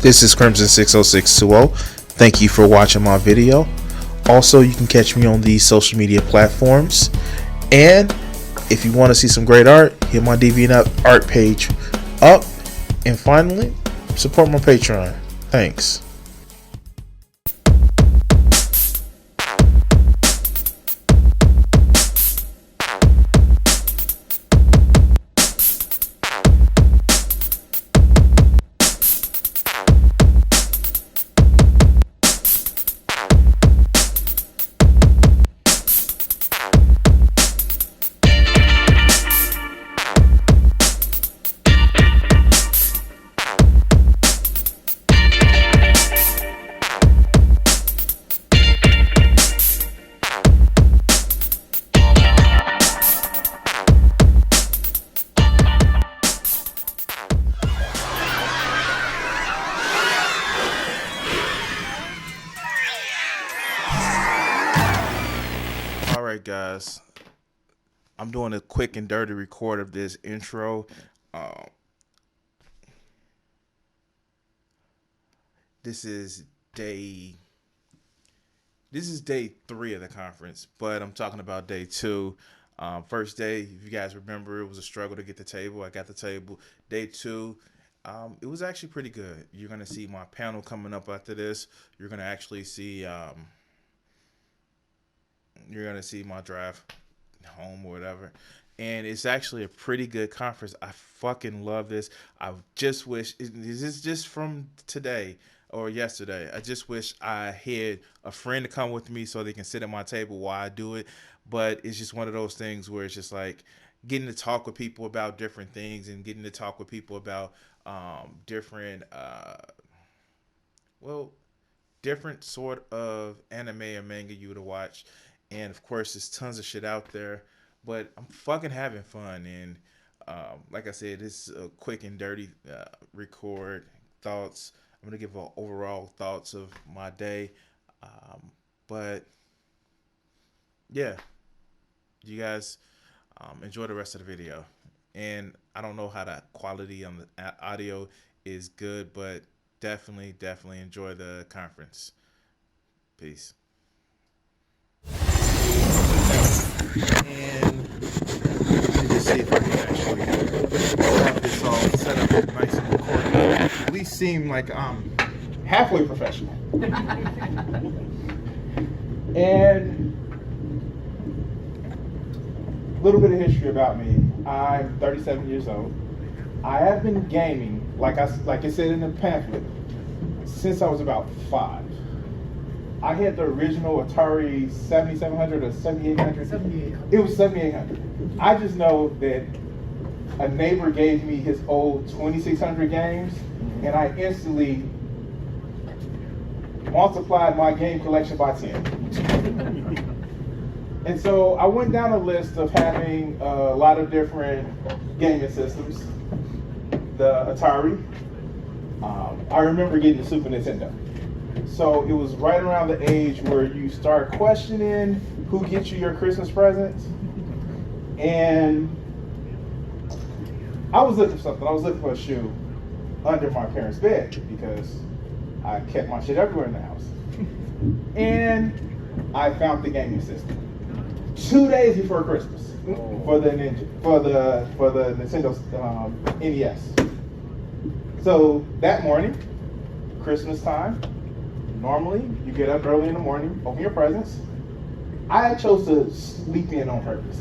This is Crimson60620. Thank you for watching my video. Also, you can catch me on these social media platforms. And if you want to see some great art, hit my DeviantArt page up. And finally, support my Patreon. Thanks. Alright guys, I'm doing a quick and dirty record of this intro. This is day 3 of the conference, but I'm talking about day 2. First day, if you guys remember, it was a struggle to get the table. I got the table. Day 2, it was actually pretty good. You're gonna see my panel coming up after this. You're gonna actually see my drive home or whatever, and it's actually a pretty good conference. I fucking love this. I just wish this is just from today or yesterday. I just wish I had a friend to come with me so they can sit at my table while I do it. But it's just one of those things where it's just like getting to talk with people about different things and getting to talk with people about different sort of anime or manga you would watch. And of course, there's tons of shit out there, but I'm fucking having fun. And like I said, this is a quick and dirty record thoughts. I'm gonna give overall thoughts of my day, but yeah, you guys enjoy the rest of the video. And I don't know how the quality on the audio is good, but definitely enjoy the conference. Peace. And let me just see if I can actually have this all set up nice and recorded. At least seem like I'm halfway professional. And a little bit of history about me. I'm 37 years old. I have been gaming, like it said in the pamphlet, since I was about 5. I had the original Atari 7700 or 7800. 7800. It was 7800. I just know that a neighbor gave me his old 2600 games, and I instantly multiplied my game collection by 10. And so I went down a list of having a lot of different gaming systems. The Atari. I remember getting the Super Nintendo. So it was right around the age where you start questioning who gets you your Christmas presents. And I was looking for something. I was looking for a shoe under my parents' bed because I kept my shit everywhere in the house. And I found the gaming system 2 days before Christmas for the Nintendo NES. So that morning, Christmas time. Normally, you get up early in the morning, open your presents. I chose to sleep in on purpose.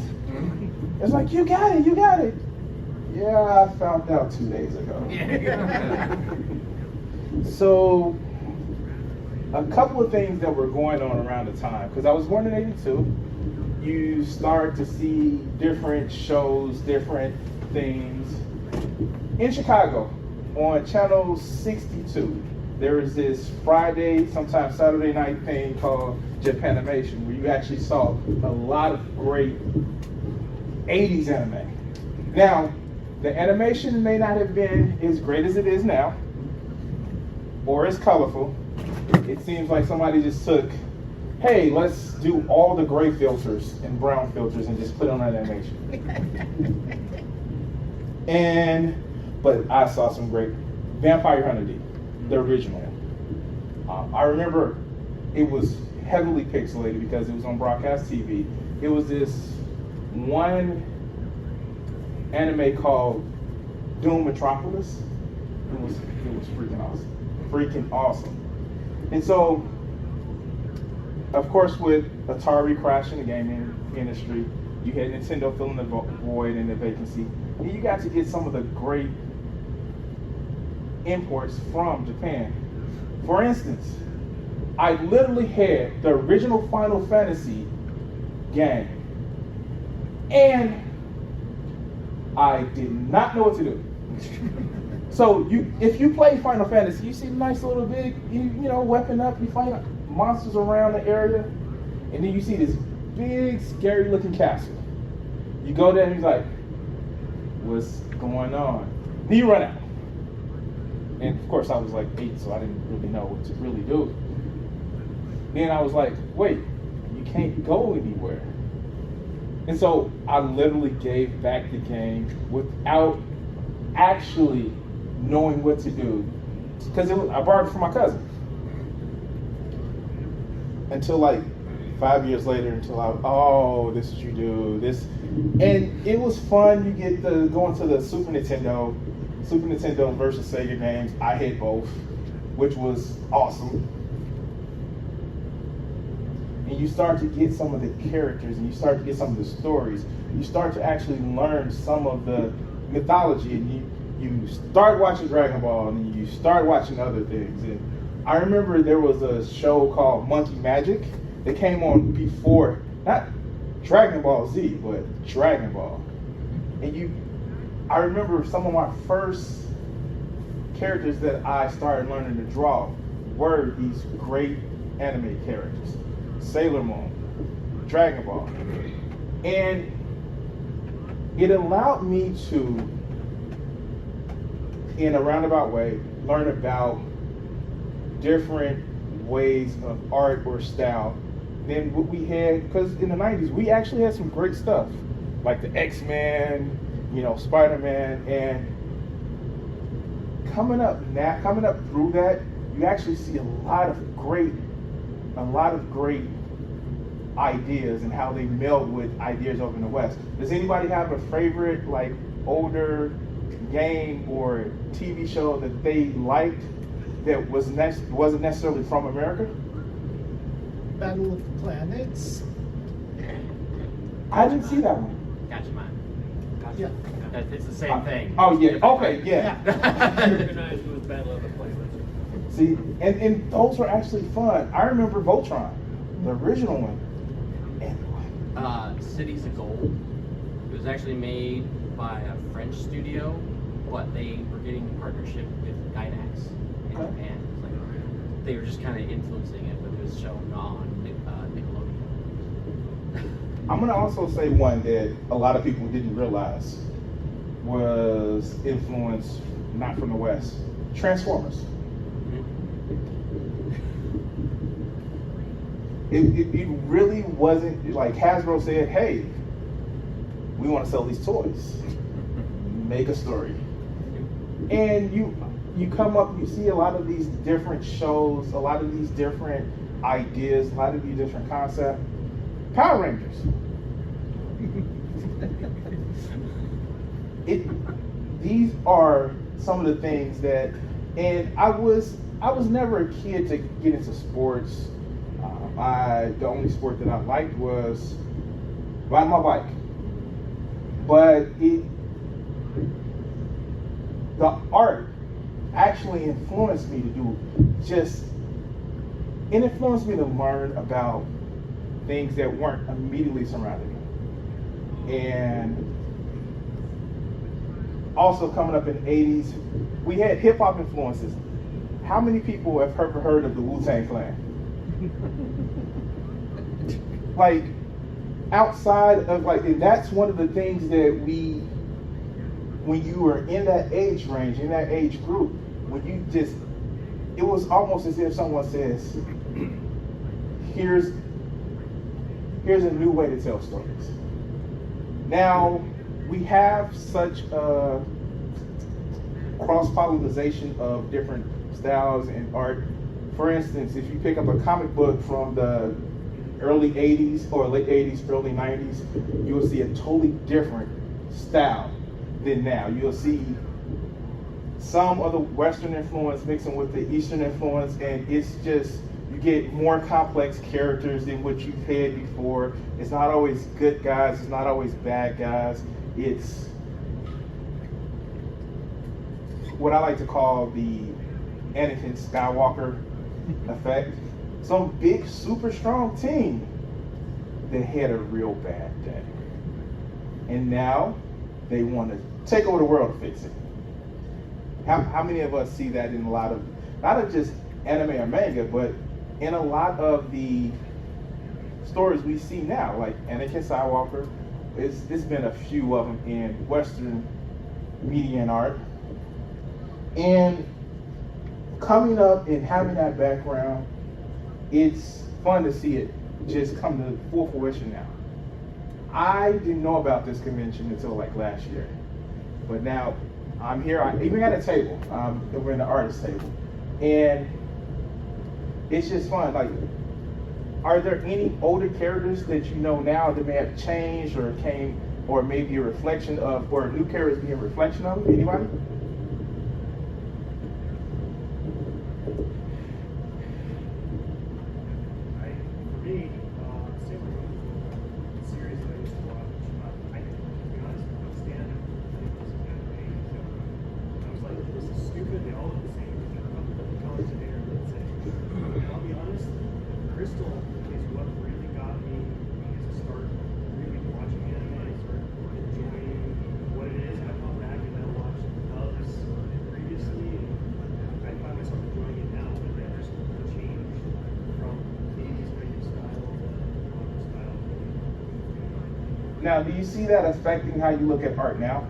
It's like, you got it. Yeah, I found out 2 days ago. So, a couple of things that were going on around the time, because I was born in '82, you start to see different shows, different things. In Chicago, on channel 62, there is this Friday, sometimes Saturday night thing called Japanimation, where you actually saw a lot of great 80s anime. Now, the animation may not have been as great as it is now, or as colorful. It seems like somebody just took, hey, let's do all the gray filters and brown filters and just put on that animation. But I saw some great Vampire Hunter D. the original. I remember it was heavily pixelated because it was on broadcast TV. It was this one anime called Doom Metropolis. It was freaking awesome. And so, of course, with Atari crashing the gaming industry, you had Nintendo filling the void and the vacancy, and you got to get some of the great imports from Japan. For instance, I literally had the original Final Fantasy game, and I did not know what to do. So if you play Final Fantasy, you see a nice little big, weapon up, you fight monsters around the area, and then you see this big, scary looking castle. You go there and he's like, what's going on? Then you run out. And of course I was like 8, so I didn't really know what to really do. Then I was like, wait, you can't go anywhere. And so I literally gave back the game without actually knowing what to do, because I borrowed it from my cousin. Until like 5 years later, this is what you do, this, and it was fun. You get to go into the Super Nintendo versus Sega games. I had both, which was awesome. And you start to get some of the characters, and you start to get some of the stories. You start to actually learn some of the mythology, and you start watching Dragon Ball, and you start watching other things. And I remember there was a show called Monkey Magic that came on before, not Dragon Ball Z, but Dragon Ball. And I remember some of my first characters that I started learning to draw were these great anime characters. Sailor Moon, Dragon Ball. And it allowed me to, in a roundabout way, learn about different ways of art or style than what we had, because in the 90s we actually had some great stuff like the X-Men, Spider-Man, and coming up through that, you actually see a lot of great ideas and how they meld with ideas over in the West. Does anybody have a favorite older game or TV show that they liked that wasn't necessarily from America? Battle of the Planets. I didn't see that one. Gotcha, man. Gotcha. Yeah. It's the same thing. Oh yeah. Okay. Yeah. Organized with Battle of the Planets. See, and those were actually fun. I remember Voltron, the original one. Cities of Gold. It was actually made by a French studio, but they were getting a partnership with Gainax in Japan. It's like they were just kind of influencing it, but it was shown on Nickelodeon. I'm gonna also say one that a lot of people didn't realize was influenced not from the West. Transformers. It really wasn't like Hasbro said, hey, we want to sell these toys. Make a story. And you come up, you see a lot of these different shows, a lot of these different ideas, a lot of these different concepts. Power Rangers. These are some of the things that, and I was never a kid to get into sports. The only sport that I liked was riding my bike. But the art actually influenced me to it influenced me to learn about things that weren't immediately surrounding me. And also coming up in the 80s, we had hip hop influences. How many people have ever heard of the Wu-Tang Clan? Like, outside of and that's one of the things that when you were in that age range, in that age group, it was almost as if someone says, here's a new way to tell stories. Now, we have such cross-pollination of different styles and art. For instance, if you pick up a comic book from the early 80s or late 80s, early 90s, you will see a totally different style than now. You'll see some of the Western influence mixing with the Eastern influence, and it's just, you get more complex characters than what you've had before. It's not always good guys, it's not always bad guys. It's what I like to call the Anakin Skywalker effect. Some big, super strong team that had a real bad day. And now they want to take over the world to fix it. How many of us see that in a lot of, not of just anime or manga, but in a lot of the stories we see now, like Anakin Skywalker? It's been a few of them in Western media and art. And coming up and having that background, it's fun to see it just come to full fruition now. I didn't know about this convention until like last year, but now I'm here. I even got a table. We're in the artist table, and it's just fun. Like, are there any older characters that you know now that may have changed or came, or maybe a reflection of, or new characters being a reflection of? Anybody? Now, do you see that affecting how you look at art now?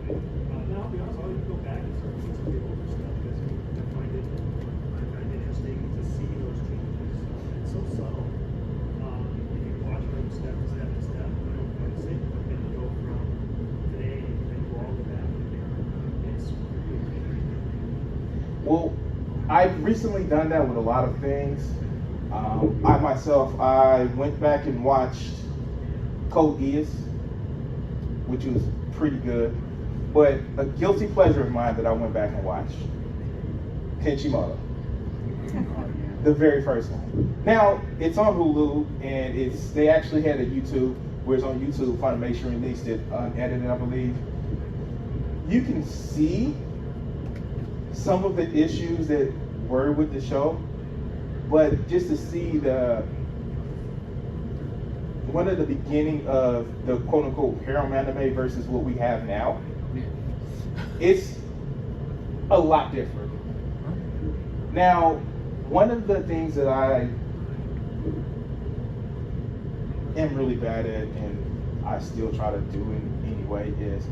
Now, I'll be honest, I'll even go back and start looking at some of the older stuff because I find it interesting to see those changes. It's so subtle. If you watch them step to step to step, you don't quite see it, but then you go from today and go all the way back to there. It's really interesting. Well, I've recently done that with a lot of things. I went back and watched Code Geass, which was pretty good, but a guilty pleasure of mine that I went back and watched, Kenshimoto, the very first one. Now it's on Hulu, and they actually had a YouTube where it's on YouTube. Funimation released it unedited, I believe. You can see some of the issues that were with the show, but just to see one of the beginning of the quote-unquote harem anime versus what we have now, it's a lot different. Now, one of the things that I am really bad at, and I still try to do it anyway, is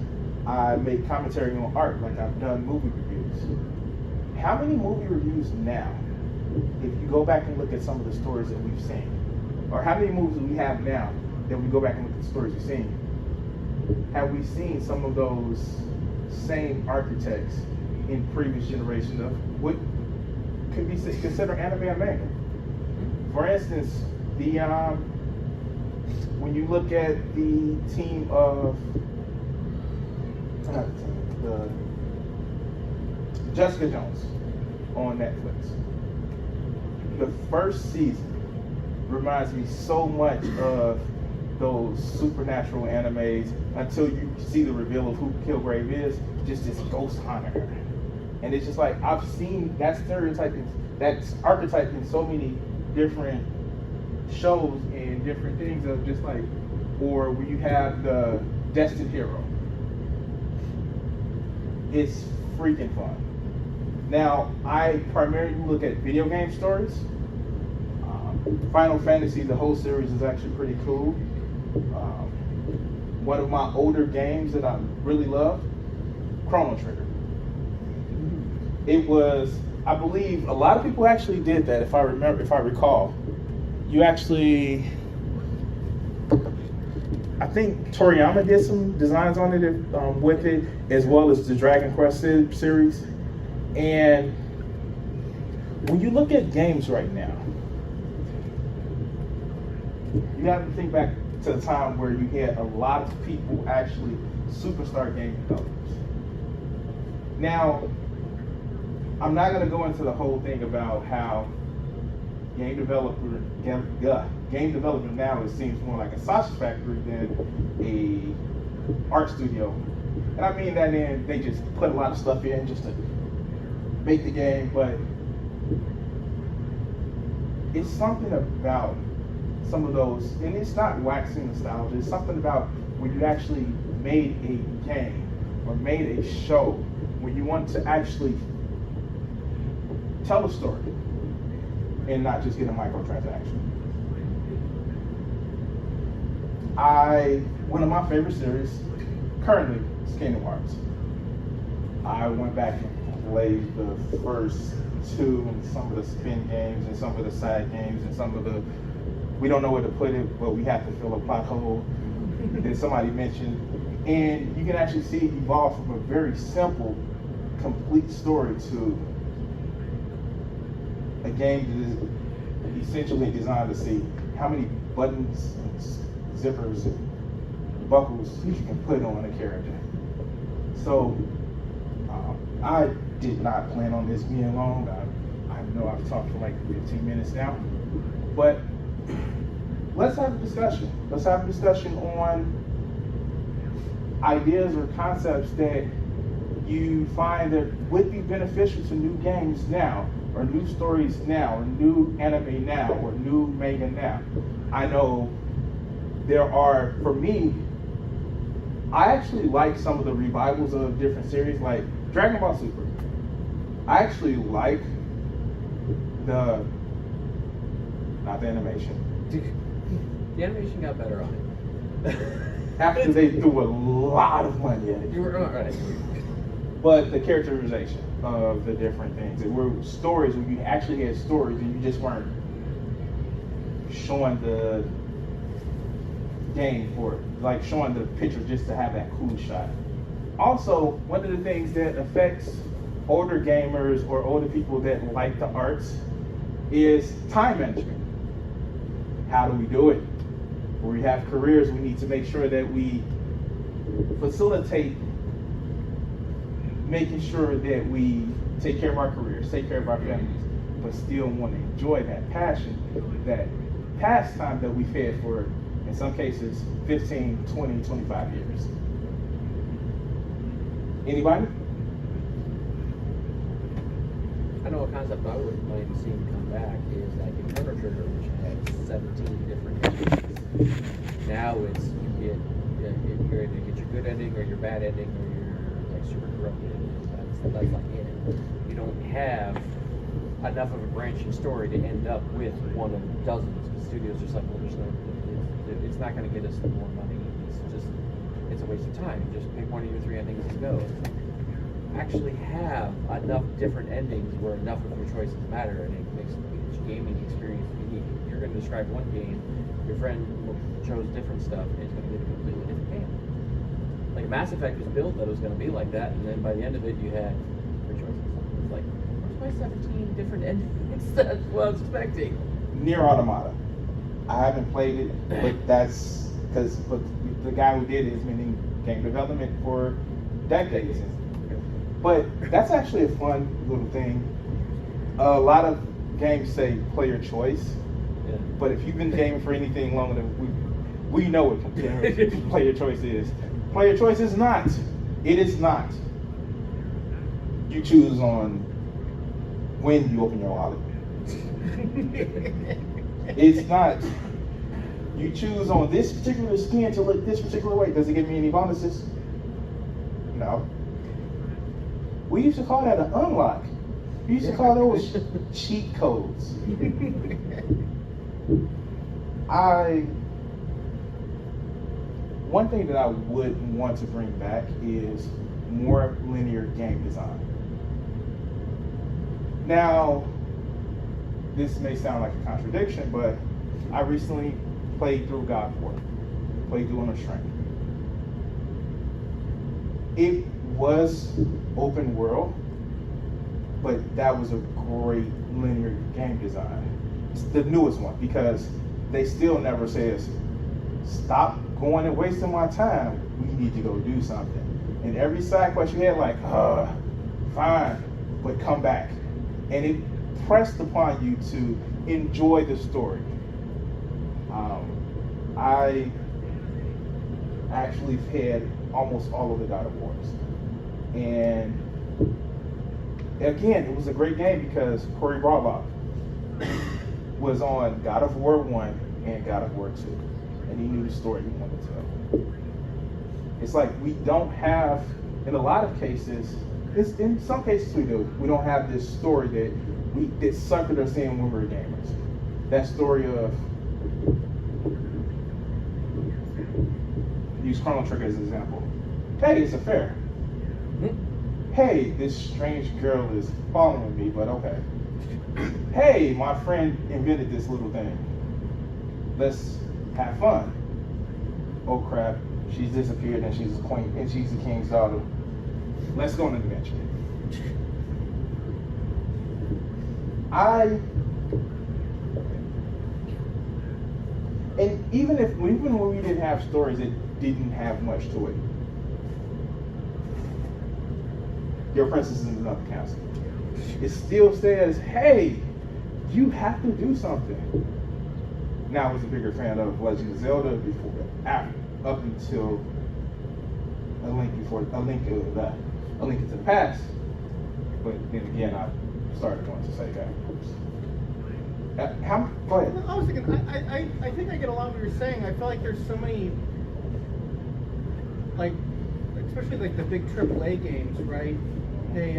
I make commentary on art, like I've done movie reviews. How many movie reviews now, if you go back and look at some of the stories that we've seen, or how many movies do we have now that we go back and look at the stories we've seen? Have we seen some of those same architects in previous generations of what could be considered anime and manga? For instance, when you look at the team of Jessica Jones on Netflix, the first season reminds me so much of those supernatural animes until you see the reveal of who Kilgrave is, just this ghost hunter. And it's just like, I've seen that stereotype, that archetype in so many different shows and different things of just like, or where you have the destined hero. It's freaking fun. Now, I primarily look at video game stories. Final Fantasy, the whole series is actually pretty cool. One of my older games that I really love, Chrono Trigger. It was, I believe, a lot of people actually did that. If I recall, you actually, I think Toriyama did some designs on it with it, as well as the Dragon Quest series. And when you look at games right now, you have to think back to the time where you had a lot of people actually superstar game developers. Now, I'm not going to go into the whole thing about how game development now it seems more like a sausage factory than a art studio. And I mean that in they just put a lot of stuff in just to make the game, but it's something about some of those, and it's not waxing nostalgia, it's something about when you actually made a game or made a show where you want to actually tell a story and not just get a microtransaction. One of my favorite series currently is Kingdom Hearts. I went back and played the first two and some of the spin games and some of the side games and some of the, we don't know where to put it, but we have to fill a plot hole that somebody mentioned. And you can actually see it evolve from a very simple, complete story to a game that is essentially designed to see how many buttons and zippers and buckles you can put on a character. So I did not plan on this being long. I know I've talked for like 15 minutes now, but let's have a discussion. Let's have a discussion on ideas or concepts that you find that would be beneficial to new games now, or new stories now, or new anime now, or new manga now. I know there are, for me, I actually like some of the revivals of different series, like Dragon Ball Super. I actually like not the animation. The animation got better on it. After they threw a lot of money at it. You were right. But the characterization of the different things. It were stories where you actually had stories and you just weren't showing the game for it. Like showing the picture just to have that cool shot. Also, one of the things that affects older gamers or older people that like the arts is time management. How do we do it? When we have careers, we need to make sure that we facilitate making sure that we take care of our careers, take care of our families, but still want to enjoy that passion, that pastime that we've had for, in some cases, 15, 20, 25 years. Anybody? I know a concept I would like to see come back is like in Chrono Trigger, which had 17 different endings. Now it's you either get your good ending or your bad ending or your like super corrupted ending. That's like it. You don't have enough of a branching story to end up with one of dozens. The studio's just like, well, there's no, it's not going to get us more money. It's a waste of time. You just pick one of your 3 endings and go. Actually have enough different endings where enough of your choices matter, and it makes each gaming experience unique. You're going to describe one game, your friend chose different stuff, and it's going to be a completely different game. Like Mass Effect was built that it was going to be like that, and then by the end of it, you had 3 choices. It's like, where's my 17 different endings? That's what I was expecting. Nier Automata. I haven't played it, but that's because the guy who did it has been in game development for decades. But that's actually a fun little thing. A lot of games say player choice, Yeah. but if you've been gaming for anything longer than we know what player choice is. Player choice is not. It is not. You choose on when you open your wallet. It's not. You choose on this particular skin to look this particular way. Does it give me any bonuses? No. We used to call that an unlock. We used to call those cheat codes. One thing that I would want to bring back is more linear game design. Now, this may sound like a contradiction, but I recently played through God of War. Play Duo on a String. It was open world, but that was a great linear game design. It's the newest one because they still never says, stop going and wasting my time. We need to go do something. And every side quest you had like, fine, but come back. And it pressed upon you to enjoy the story. I actually had almost all of the God of Wars. And again, it was a great game because Corey Barlog was on God of War 1 and God of War 2. And he knew the story he wanted to tell. It's like we don't have, in a lot of cases, in some cases we do, we don't have this story that suckered us in when we were gamers. That story of, use Chrono Trigger as an example. Hey, it's a fair. Hey, this strange girl is following me, but okay. Hey, my friend invented this little thing. Let's have fun. Oh crap, she's disappeared and she's a queen and she's the king's daughter. Let's go on an adventure. And even when we didn't have stories that didn't have much to it. Your princess is another castle. It still says, hey, you have to do something. Now I was a bigger fan of Legend of Zelda up until a link into the past. But then again, I started going to Sega. Go ahead. I was thinking, I think I get a lot of what you're saying. I feel like there's so many, like, especially like the big AAA games, right? They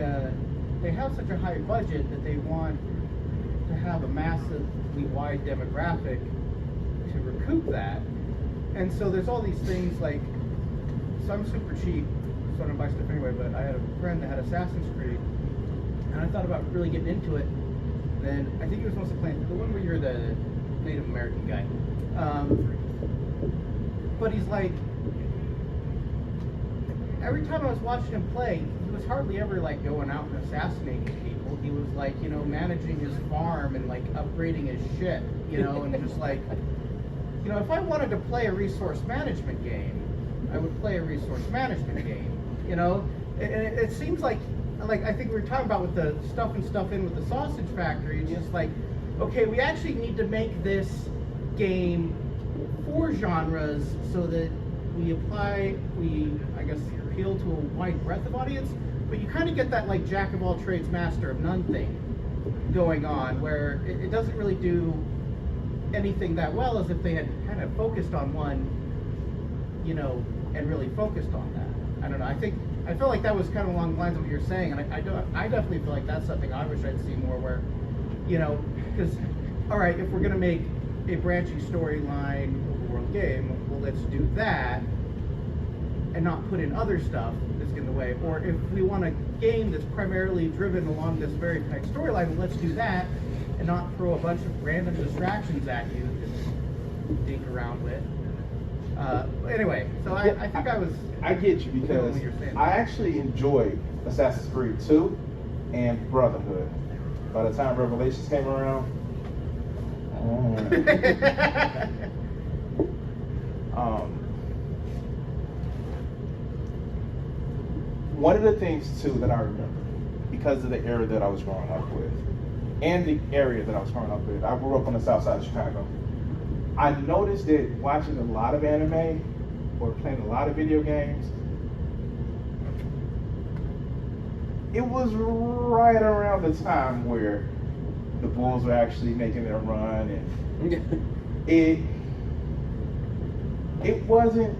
have such a high budget that they want to have a massively wide demographic to recoup that. And so there's all these things like, so I'm super cheap, so I don't buy stuff anyway, but I had a friend that had Assassin's Creed, and I thought about really getting into it. Then I think he was mostly playing the one where you're the Native American guy. But he's like, every time I was watching him play, he was hardly ever like going out and assassinating people. He was like, you know, managing his farm and like upgrading his shit, you know, and just like, you know, if I wanted to play a resource management game, I would play a resource management game, you know? And it seems like I think we were talking about with the stuff in with the Sausage Factory, just like, okay, we actually need to make this game for genres so that we I guess, appeal to a wide breadth of audience, but you kind of get that like jack of all trades, master of none thing going on, where it doesn't really do anything that well as if they had kind of focused on one, you know, and really focused on that. I don't know. I feel like that was kind of along the lines of what you're saying, and I definitely feel like that's something I wish I'd see more where, you know, because, all right, if we're going to make a branching storyline world game, well, let's do that and not put in other stuff that's in the way. Or if we want a game that's primarily driven along this very tight storyline, well, let's do that and not throw a bunch of random distractions at you to dink around with. Anyway, so I think I get you because I actually enjoyed Assassin's Creed 2 and Brotherhood. By the time Revelations came around, one of the things too that I remember, because of the era that I was growing up with, and the area that I was growing up with, I grew up on the south side of Chicago. I noticed that watching a lot of anime or playing a lot of video games, it was right around the time where the Bulls were actually making their run, and it wasn't.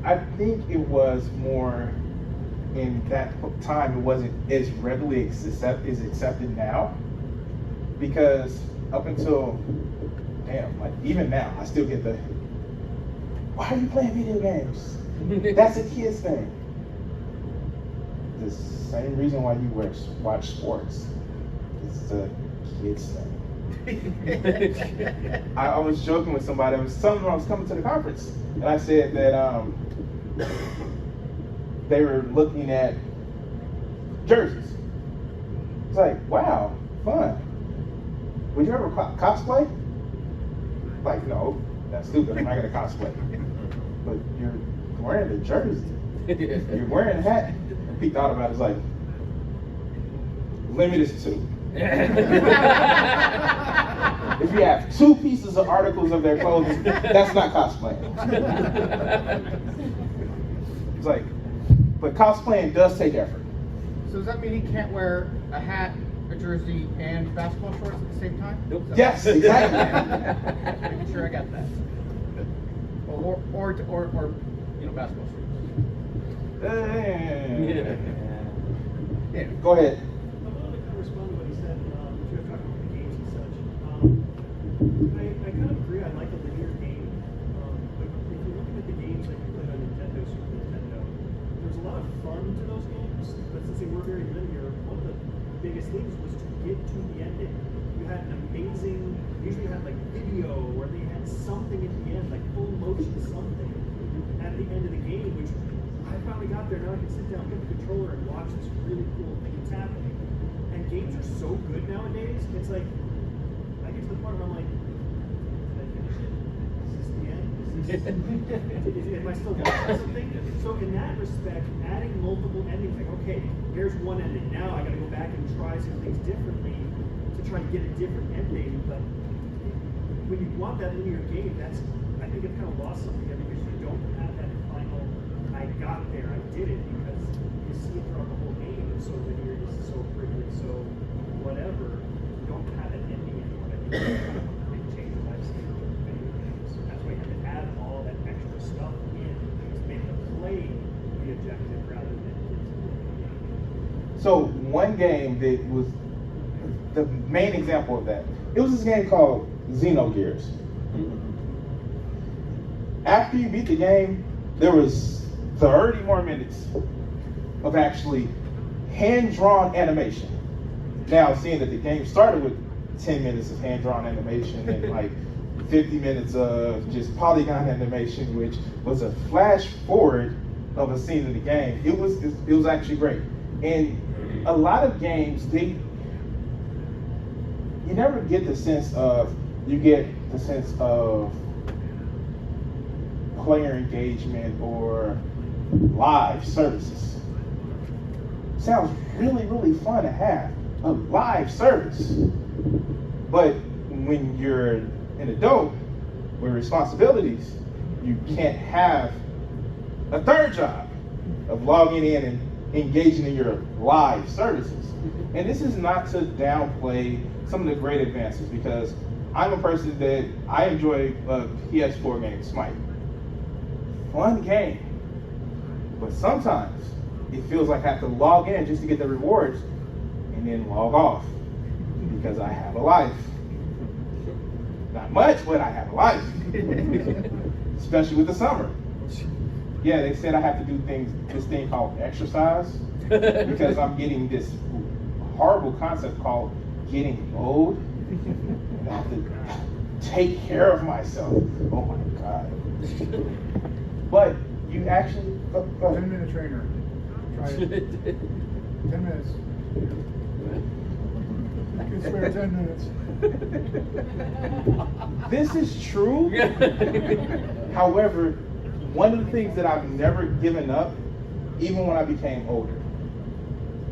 I think it was more in that time. It wasn't as readily accepted now, because up until like even now, I still get the, why are you playing video games? That's a kid's thing. The same reason why you watch sports. It's a kid's thing. I was joking with somebody. I was telling them I was coming to the conference, and I said that they were looking at jerseys. It's like, wow, fun. Would you ever cosplay? Like, no, that's stupid. I'm not gonna cosplay. But you're wearing the jersey. You're wearing a hat. He thought about it. It's like, limit is 2. If you have 2 pieces of articles of their clothing, that's not cosplaying. It's like, but cosplaying does take effort. So does that mean he can't wear a hat, a jersey, and basketball shorts at the same time? Nope. Yes, exactly. Making sure I got that. Or basketball shorts. Yeah. Go ahead. I wanted to kind of respond to what he said, if you were talking about the games and such. I kind of agree, I like a linear game. But if you're looking at the games like you played on Nintendo, Super Nintendo, there's a lot of fun to those games, but since they were very linear, one of the biggest things was to get to the ending. You had an amazing, usually you had like video, or they had something at the end, like full motion something at the end of the game, which I finally got there. Now I can sit down, get the controller, and watch this really cool thing that's happening. And games are so good nowadays. It's like I get to the point where I'm like, did I finish it? Is this the end? Am I still watching something? So in that respect, adding multiple endings, like okay, here's one ending. Now I got to go back and try some things differently to try to get a different ending. But when you want that linear game, that's I think it's kind of lost something there because you don't have that final. I got there, I did it, because you see it throughout the whole game. It's so linear, it's so pretty, it's so whatever. You don't have an ending anymore. I think that's kind of one of the big changes I've seen with video games. That's why you have to add all that extra stuff in to make the play the objective rather than into the game. So one game that was the main example of that, it was this game called Xenogears. After you beat the game, there was 30 more minutes of actually hand-drawn animation. Now, seeing that the game started with 10 minutes of hand-drawn animation and like 50 minutes of just polygon animation, which was a flash forward of a scene in the game, it was actually great. And a lot of games, you never get the sense of player engagement or live services. Sounds really, really fun to have a live service. But when you're an adult with responsibilities, you can't have a third job of logging in and engaging in your live services. And this is not to downplay some of the great advances, because I'm a person that I enjoy a PS4 game, Smite. Fun game. But sometimes it feels like I have to log in just to get the rewards and then log off because I have a life. Not much, but I have a life. Especially with the summer. Yeah, they said I have to do this thing called exercise because I'm getting this horrible concept called getting old. And I have to take care of myself. Oh my God. But you actually go ahead. 10-minute trainer. Try it. 10 minutes. You can spare 10 minutes. This is true. However, one of the things that I've never given up, even when I became older,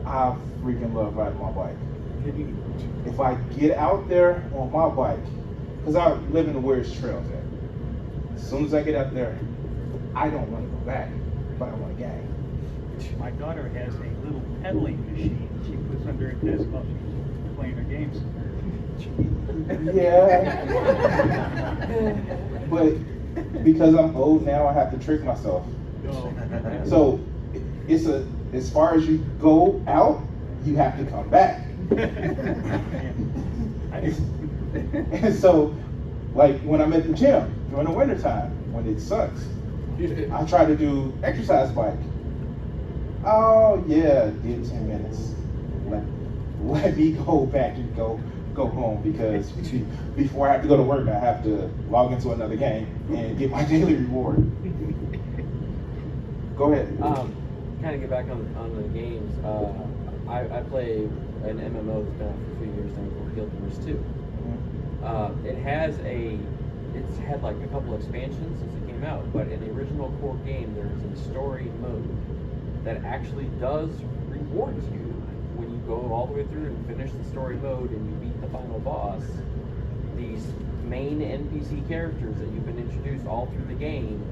I freaking love riding my bike. If I get out there on my bike, because I live in the weirdest trails there. As soon as I get out there, I don't want to go back, but I want to gang. My daughter has a little pedaling machine she puts under her desk while she's playing her games. Yeah. But because I'm old now, I have to trick myself. So it's as far as you go out, you have to come back. And so, like when I'm at the gym during the wintertime, when it sucks, I try to do exercise bike. Oh yeah, did 10 minutes. Let me go back and go go home because before I have to go to work, I have to log into another game and get my daily reward. Go ahead. Kind of get back on the games. I play an MMO that's been out for a few years now called Guild Wars 2. It's had like a couple expansions since it came out, but in the original core game, there's a story mode that actually does reward you when you go all the way through and finish the story mode and you beat the final boss. These main NPC characters that you've been introduced all through the game,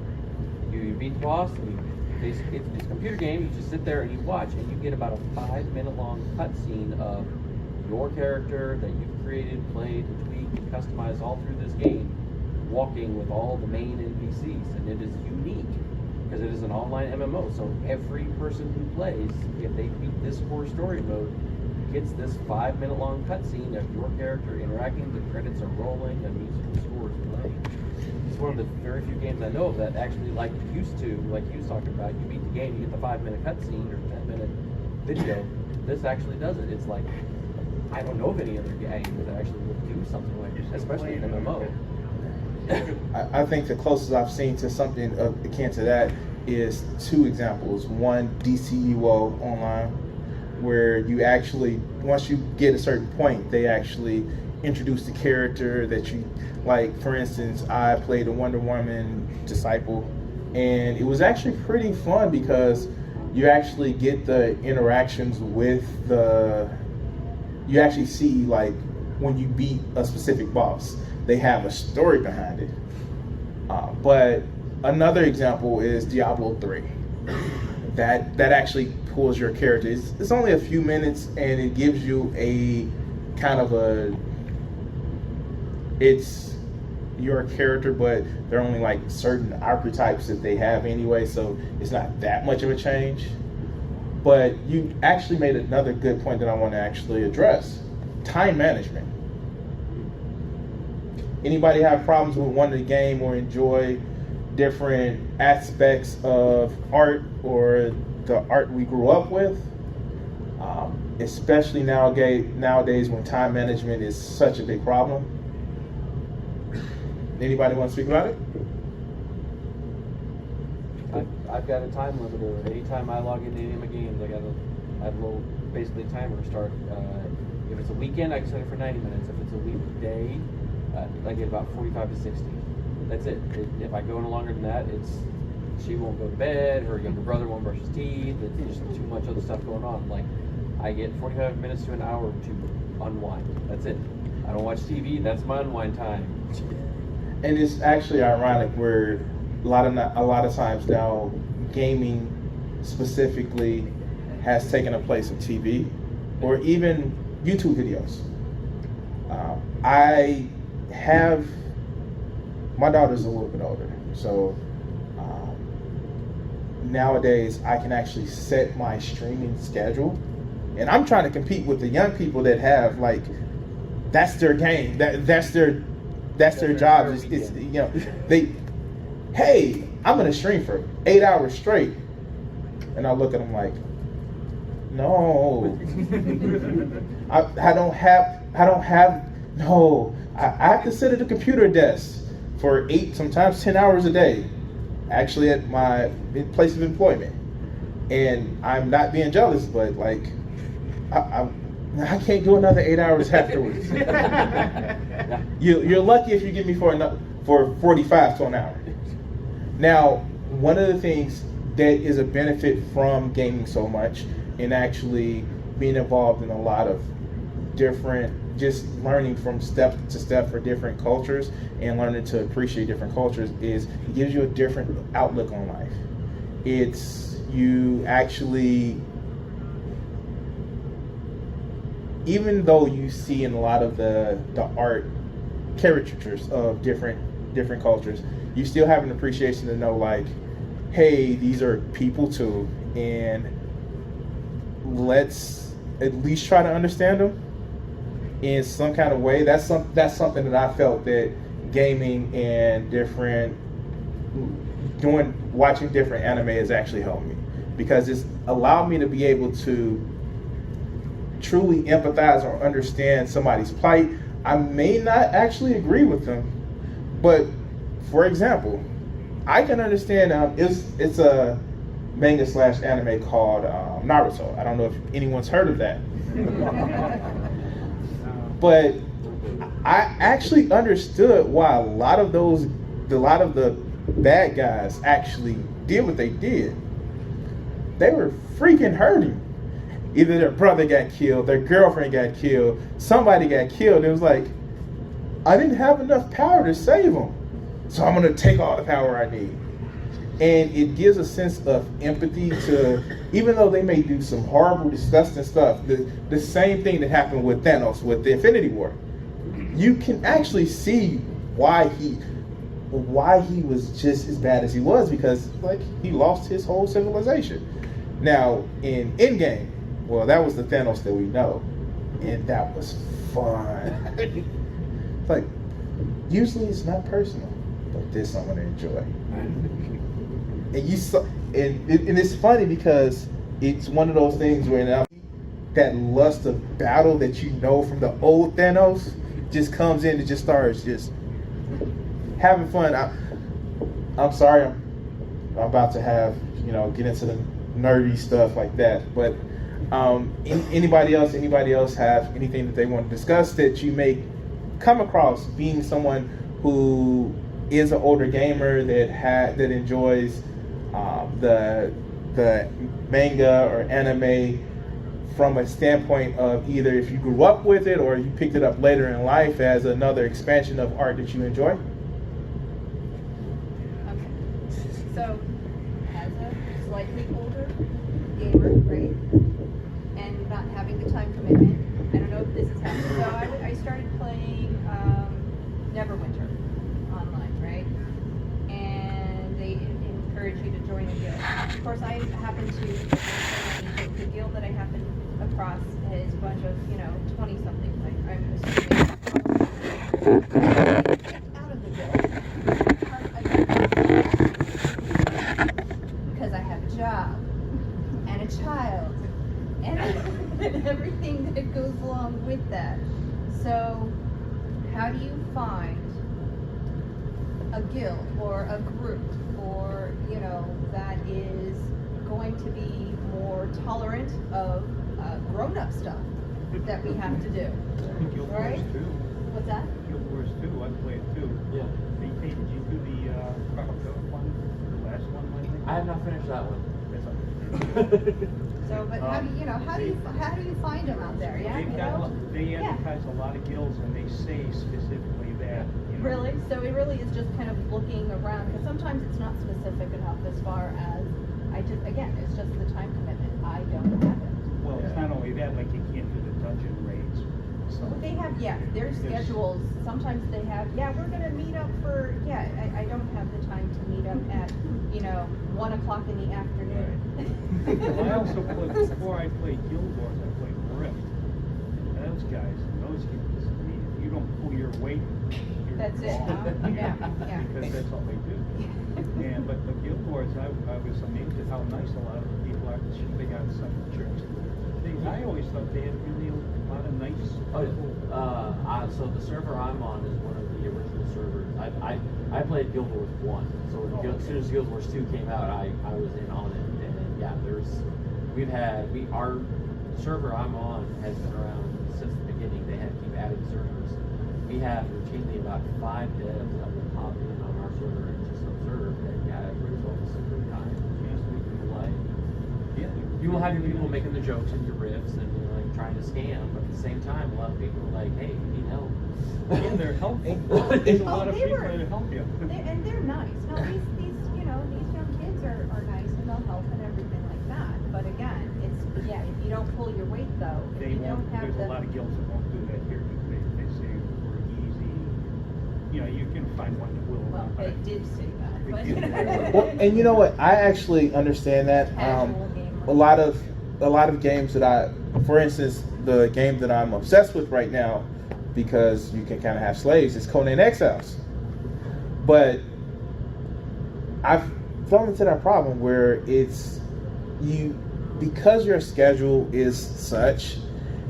you beat the boss, and it's a computer game. You just sit there and you watch, and you get about a 5-minute long cutscene of your character that you've created, played, and tweaked, and customized all through this game, walking with all the main NPCs, and it is unique because it is an online MMO. So every person who plays, if they beat this core story mode, gets this 5-minute long cutscene of your character interacting. The credits are rolling, the musical score is playing. It's one of the very few games I know of that actually, like you was talking about, you beat the game, you get the 5-minute cutscene or 10-minute video. This actually does it. It's like, I don't know of any other game that actually would do something like this, especially in MMO. I think the closest I've seen to something akin to that is 2 examples. One, DCUO Online, where you actually, once you get a certain point, they actually introduce the character that you like. For instance, I played a Wonder Woman Disciple, and it was actually pretty fun because you actually get the interactions with you actually see, like, when you beat a specific boss, they have a story behind it. But another example is Diablo 3. That actually pulls your character. It's only a few minutes, and it gives you a kind of it's your character, but there are only like certain archetypes that they have anyway, so it's not that much of a change. But you actually made another good point that I want to actually address: time management. Anybody have problems with wanting to game or enjoy different aspects of art or the art we grew up with? Especially nowadays when time management is such a big problem. Anybody want to speak about it? I've got a time limiter. Anytime I log into any of my games, I have a little basically timer start. If it's a weekend, I can set it for 90 minutes. If it's a weekday, I get about 45 to 60. That's it. If I go any longer than that, she won't go to bed, her younger brother won't brush his teeth, it's just too much other stuff going on. Like, I get 45 minutes to an hour to unwind. That's it. I don't watch TV, that's my unwind time. And it's actually ironic where a lot of times now gaming specifically has taken a place of TV or even YouTube videos. My daughter's a little bit older, so nowadays I can actually set my streaming schedule, and I'm trying to compete with the young people that have, like, that's their game, that's their job. It's hey, I'm gonna stream for 8 hours straight, and I look at them like, no, I don't have no. I have to sit at a computer desk for 8, sometimes 10 hours a day, actually at my place of employment. And I'm not being jealous, but like, I can't do another 8 hours afterwards. You're lucky if you get me for 45 to an hour. Now, one of the things that is a benefit from gaming so much and actually being involved in a lot of different, just learning from step to step for different cultures and learning to appreciate different cultures, is it gives you a different outlook on life. It's you actually, even though you see in a lot of the art caricatures of different cultures, you still have an appreciation to know, like, hey, these are people too, and let's at least try to understand them in some kind of way. That's something that I felt that gaming and watching different anime has actually helped me, because it's allowed me to be able to truly empathize or understand somebody's plight, I may not actually agree with them, but for example, I can understand. It's a manga / anime called Naruto. I don't know if anyone's heard of that, but I actually understood why a lot of the bad guys actually did what they did. They were freaking hurting. Either their brother got killed, their girlfriend got killed, somebody got killed. It was like, I didn't have enough power to save them, so I'm gonna take all the power I need. And it gives a sense of empathy to, even though they may do some horrible, disgusting stuff, the same thing that happened with Thanos with the Infinity War. You can actually see why he was just as bad as he was, because like he lost his whole civilization. Now in Endgame, well, that was the Thanos that we know, and that was fun. Like, usually it's not personal, but this I'm gonna enjoy. And you saw, and it's funny because it's one of those things where now that lust of battle that you know from the old Thanos just comes in and just starts just having fun. I'm sorry, I'm about to have, get into the nerdy stuff like that, but anybody else have anything that they want to discuss that you may come across, being someone who is an older gamer that enjoys the manga or anime from a standpoint of either if you grew up with it or you picked it up later in life as another expansion of art that you enjoy? Okay. So, as a slightly older gamer, right, and not having the time commitment, I don't know if this is happening. So I started playing Neverwinter online, right? And they encourage you to join a guild. Of course, I happen to, the guild that I happen across is a bunch of, 20-somethings. I'm assuming out of the guild. Because I have a job and a child and everything that goes along with that. So how do you find a guild or a group or, that is going to be more tolerant of grown-up stuff that we have to do? Guild Right? Wars 2. What's that? Guild Wars 2, I played too. Yeah. Did you do the one? The last one, I think? I have not finished that one. That's all. So, but how do you find them out there? Yeah, They advertise a lot of guilds, and they say specifically that. Really? So it really is just kind of looking around, because sometimes it's not specific enough as far as it's just the time commitment. I don't have it. Well, it's not only that, like you can't do the dungeon raids. So Well, they have, their schedules. Sometimes they have, we're gonna meet up for, I don't have the time to meet up at, 1 o'clock in the afternoon. Well, I also played, before I played Guild Wars, I played Rift. And those guys, if you don't pull your weight, you're That's it, wrong. huh? Yeah. Because that's all they do. But the Guild Wars, I was amazed at how nice a lot of the people are. They got some church. I always thought they had really a lot of nice people. So the server I'm on is one of the original servers. I played Guild Wars 1, so as soon as Guild Wars 2 came out, I was in on it. And our server I'm on has been around since the beginning. They had to keep adding servers. We have routinely about 5 devs that will pop in on our server and just observe. And everybody's always a good time. Chance to meet people like. Yeah. You will have your people making the jokes and your riffs and trying to scam, but at the same time, a lot of people are like, "Hey, you need help." And they're helpful. There's a lot of they people were- that help you. And they're nice. No, these young kids are nice and they'll help and everything like that. But again, if you don't pull your weight though, if They you won't. don't have There's a lot of guilds that won't do that here. They say we're easy. You can find one that will. well, they did say that. But Well, and you know what? I actually understand that. Casual gamer. A lot of games that for instance, the game that I'm obsessed with right now, because you can kind of have slaves, is Conan Exiles. But I've fallen into that problem where because your schedule is such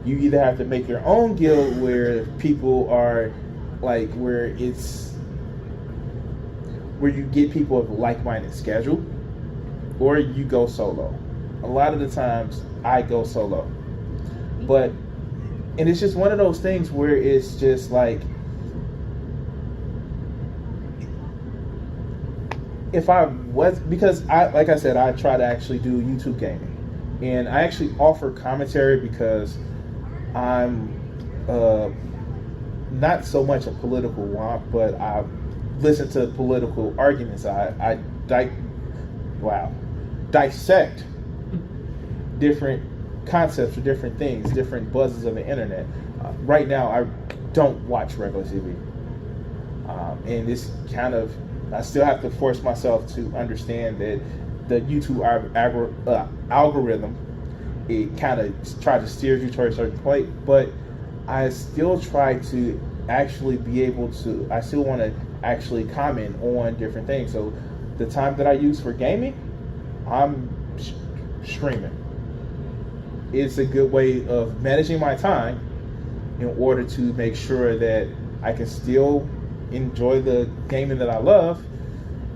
You either have to make your own guild where people are like where you get people of like-minded schedule, or you go solo. A lot of the times I go solo. And it's just one of those things where it's just like, because like I said, I try to actually do YouTube gaming. And I actually offer commentary because I'm not so much a political wonk, but I listen to political arguments. I dissect different concepts or different things, different buzzes of the internet. Right now, I don't watch regular TV. And it's kind of, I still have to force myself to understand that the YouTube algorithm, it kind of tries to steer you towards a certain place, but I still try to actually be able to, I still want to actually comment on different things. So the time that I use for gaming, I'm streaming. It's a good way of managing my time in order to make sure that I can still enjoy the gaming that I love,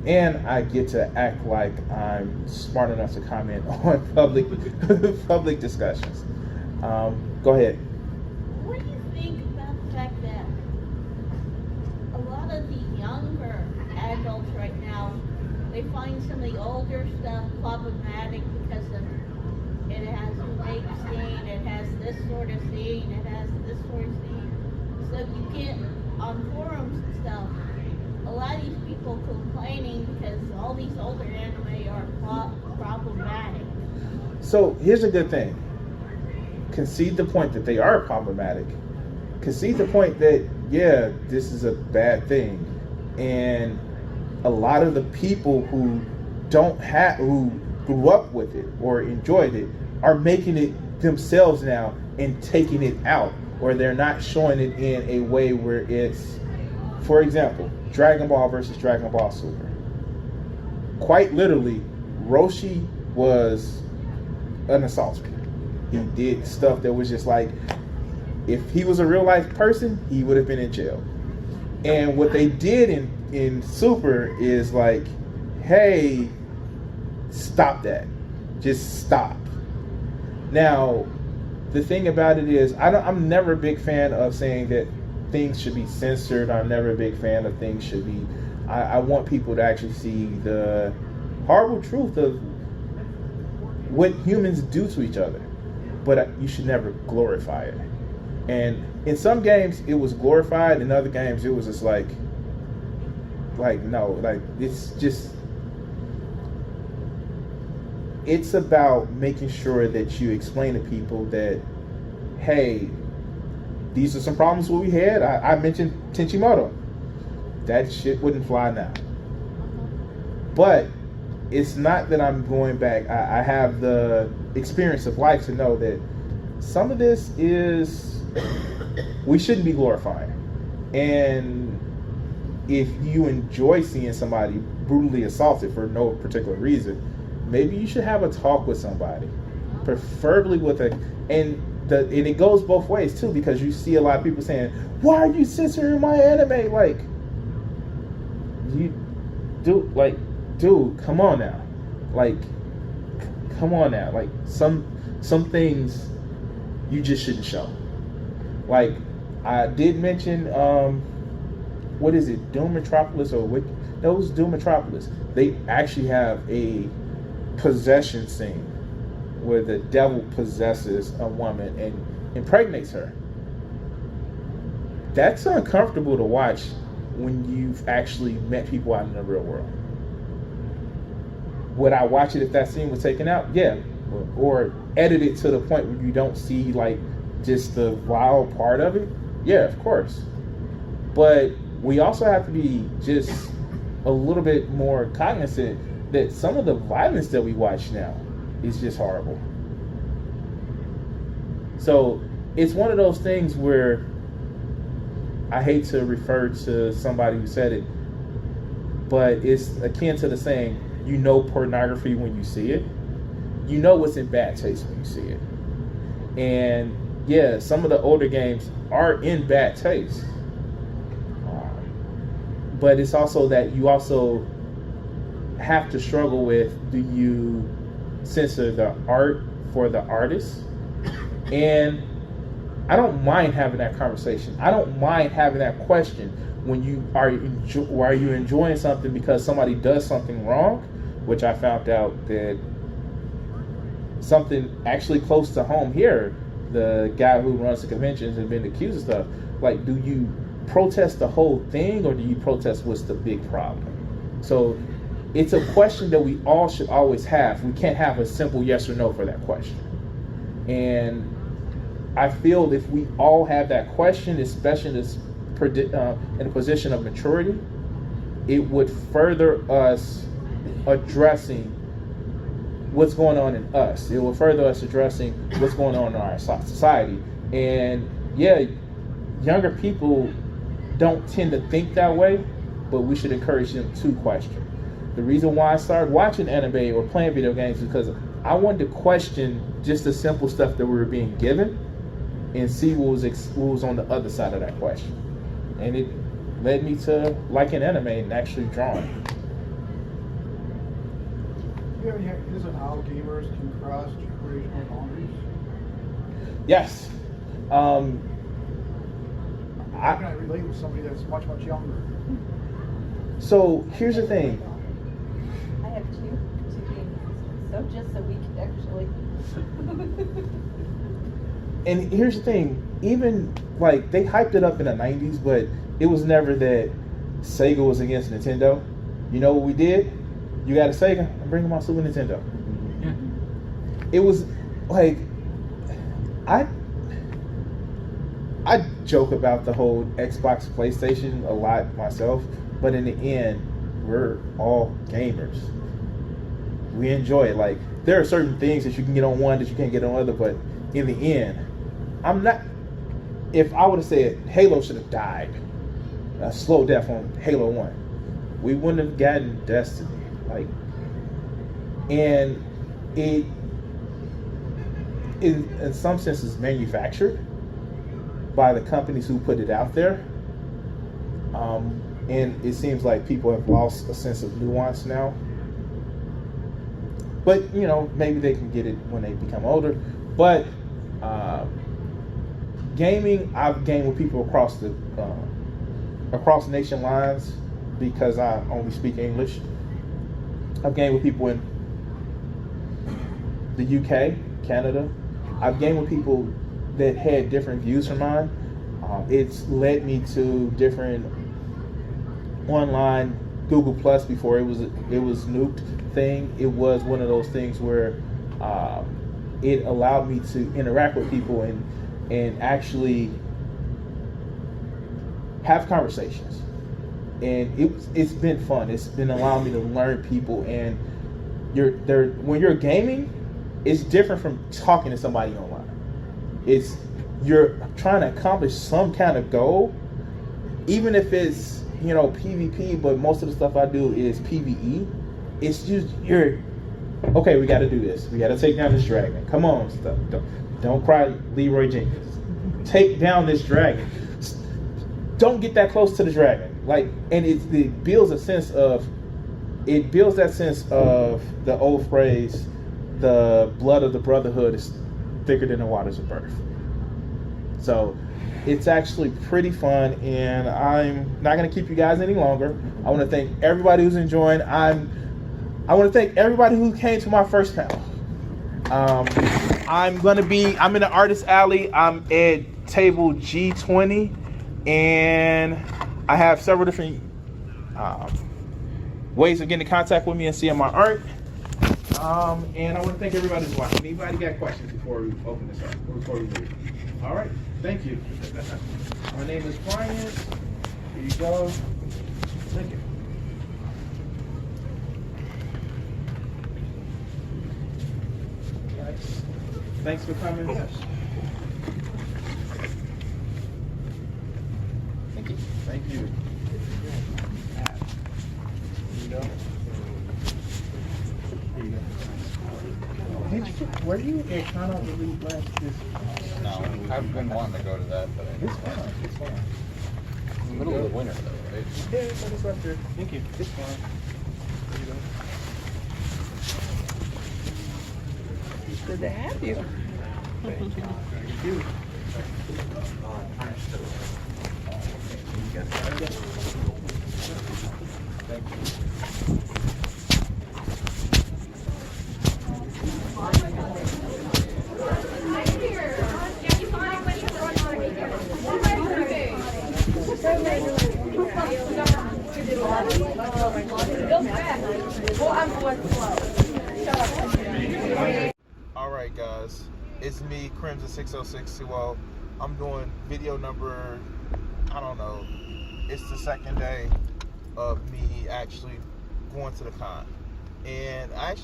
and I get to act like I'm smart enough to comment on public discussions. Go ahead. What do you think about the fact that a lot of the younger adults right now, they find some of the older stuff problematic because of it has a rape scene, it has this sort of scene, it has this sort of scene. So you get on forums and stuff, a lot of these people complaining because all these older anime are problematic. So here's a good thing. Concede the point that they are problematic. Concede the point that, yeah, this is a bad thing. And a lot of the people who who grew up with it or enjoyed it are making it themselves now and taking it out, or they're not showing it in a way where it's, for example, Dragon Ball versus Dragon Ball Super. Quite literally, Roshi was an assaulter. He did stuff that was just like, if he was a real life person, he would have been in jail. And what they did in Super is like, hey, stop that. Just stop. Now, the thing about it is, I'm never a big fan of saying that things should be censored. I'm never a big fan of things should be. I want people to actually see the horrible truth of what humans do to each other. But you should never glorify it. And in some games, it was glorified. In other games, it was just like no, like it's just. It's about making sure that you explain to people that, hey, these are some problems what we had. I mentioned Tenchimoto. That shit wouldn't fly now. But it's not that I'm going back. I have the experience of life to know that some of this is, we shouldn't be glorifying. And if you enjoy seeing somebody brutally assaulted for no particular reason, maybe you should have a talk with somebody, preferably with and it goes both ways too, because you see a lot of people saying, "Why are you censoring my anime?" Like, dude, come on now, like, some things you just shouldn't show. Like, I did mention, what is it, Doom Metropolis or what? No, it was Doom Metropolis. They actually have a possession scene where the devil possesses a woman and impregnates her. That's uncomfortable to watch when you've actually met people out in the real world. Would I watch it if that scene was taken out? Yeah. Or edit it to the point where you don't see like just the vile part of it? Yeah, of course. But we also have to be just a little bit more cognizant that some of the violence that we watch now is just horrible. So it's one of those things where I hate to refer to somebody who said it, but it's akin to the saying, you know pornography when you see it. You know what's in bad taste when you see it. And yeah, some of the older games are in bad taste. But it's also that you also have to struggle with, do you censor the art for the artist? And I don't mind having that conversation. I don't mind having that question when you are you enjoying something because somebody does something wrong, which I found out that something actually close to home here, the guy who runs the conventions has been accused of stuff. Like, do you protest the whole thing or do you protest what's the big problem? So it's a question that we all should always have. We can't have a simple yes or no for that question. And I feel if we all have that question, especially in a position of maturity, it would further us addressing what's going on in us. It will further us addressing what's going on in our society. And yeah, younger people don't tend to think that way, but we should encourage them to question. The reason why I started watching anime or playing video games is because I wanted to question just the simple stuff that we were being given and see what was on the other side of that question. And it led me to liking anime and actually drawing. Do you have any ideas on how gamers can cross generational boundaries? Yes. How can I relate with somebody that's much, much younger? So here's the thing. I have two games, so just so we can actually. And here's the thing, even like they hyped it up in the 90s, but it was never that Sega was against Nintendo. You know what we did? You got a Sega, I'm bringing my Super Nintendo. Yeah. It was like, I joke about the whole Xbox, PlayStation a lot myself, but in the end, we're all gamers. We enjoy it. Like, there are certain things that you can get on one that you can't get on other, but in the end, I'm not. If I would have said Halo should have died, a slow death on Halo 1, we wouldn't have gotten Destiny. Like, and it in some senses manufactured by the companies who put it out there. And it seems like people have lost a sense of nuance now. But, you know, maybe they can get it when they become older. But gaming, I've gamed with people across nation lines because I only speak English. I've gamed with people in the UK, Canada. I've gamed with people that had different views from mine. It's led me to different online Google Plus before it was nuked thing. It was one of those things where it allowed me to interact with people and actually have conversations. And it's been fun. It's been allowing me to learn people. And when you're gaming, it's different from talking to somebody online. You're trying to accomplish some kind of goal, even if it's, you know, PvP, but most of the stuff I do is PvE. It's just, okay, we got to do this. We got to take down this dragon. Come on, don't cry, Leroy Jenkins. Take down this dragon. Don't get that close to the dragon. Like, and it builds that sense of the old phrase, the blood of the brotherhood is thicker than the waters of birth. So it's actually pretty fun, and I'm not going to keep you guys any longer. I want to thank everybody who's enjoying. I want to thank everybody who came to my first panel. I'm in the artist alley. I'm at table G20, and I have several different ways of getting in contact with me and seeing my art. And I want to thank everybody who's watching. Anybody got questions before we open this up? Before we leave? All right. Thank you. My name is Brian. Here you go. Thank you. Thanks for coming. Yes. Thank you. Thank you. Here you go. Here you go. Were you at Connell when we left this? know, I've been wanting to go to that, but It's fun. It's fun. it's the middle of the winter though, right? Yeah, it's up there. Thank you. It's fun. There you go. Good to have you. Thank you. Alright guys, it's me, Crimson60620. I'm doing video number, I don't know, it's the second day of me actually going to the con. And I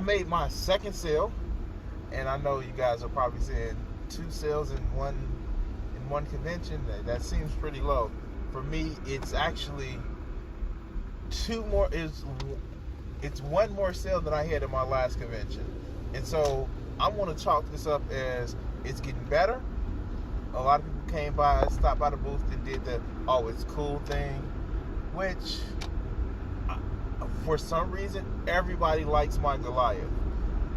made my second sale, and I know you guys are probably seeing 2 sales in one convention. That seems pretty low. For me, it's actually 2 more, it's 1 more sale than I had at my last convention. And so I want to chalk this up as it's getting better. A lot of people came by, stopped by the booth and did the "oh, it's cool" thing, which for some reason everybody likes my Goliath.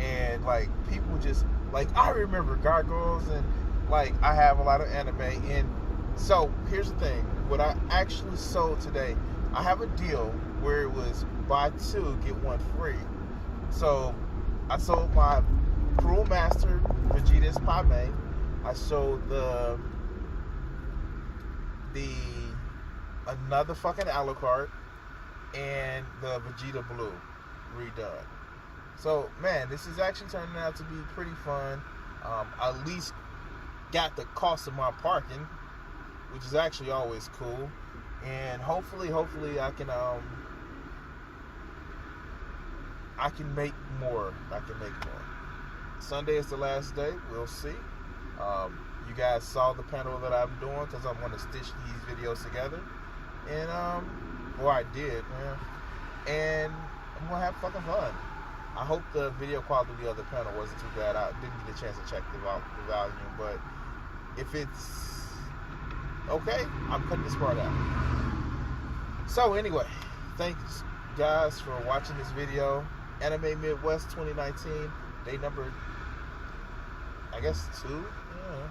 And like people just like, I remember gargoyles, and like I have a lot of anime. And so here's the thing, what I actually sold today, I have a deal where it was buy 2 get 1 free. So I sold my Cruel Master Vegeta's Pame. I sold the another fucking Alucard and the Vegeta Blue redone. So man, this is actually turning out to be pretty fun. I at least got the cost of my parking, which is actually always cool. And hopefully I can make more. Sunday is the last day. We'll see. You guys saw the panel that I'm doing because I'm going to stitch these videos together. And, well, I did, man. And I'm going to have fucking fun. I hope the video quality of the other panel wasn't too bad. I didn't get a chance to check the volume, but if it's okay, I'm cutting this part out. So anyway, thanks guys for watching this video. Anime Midwest 2019, day number, I guess 2. Yeah.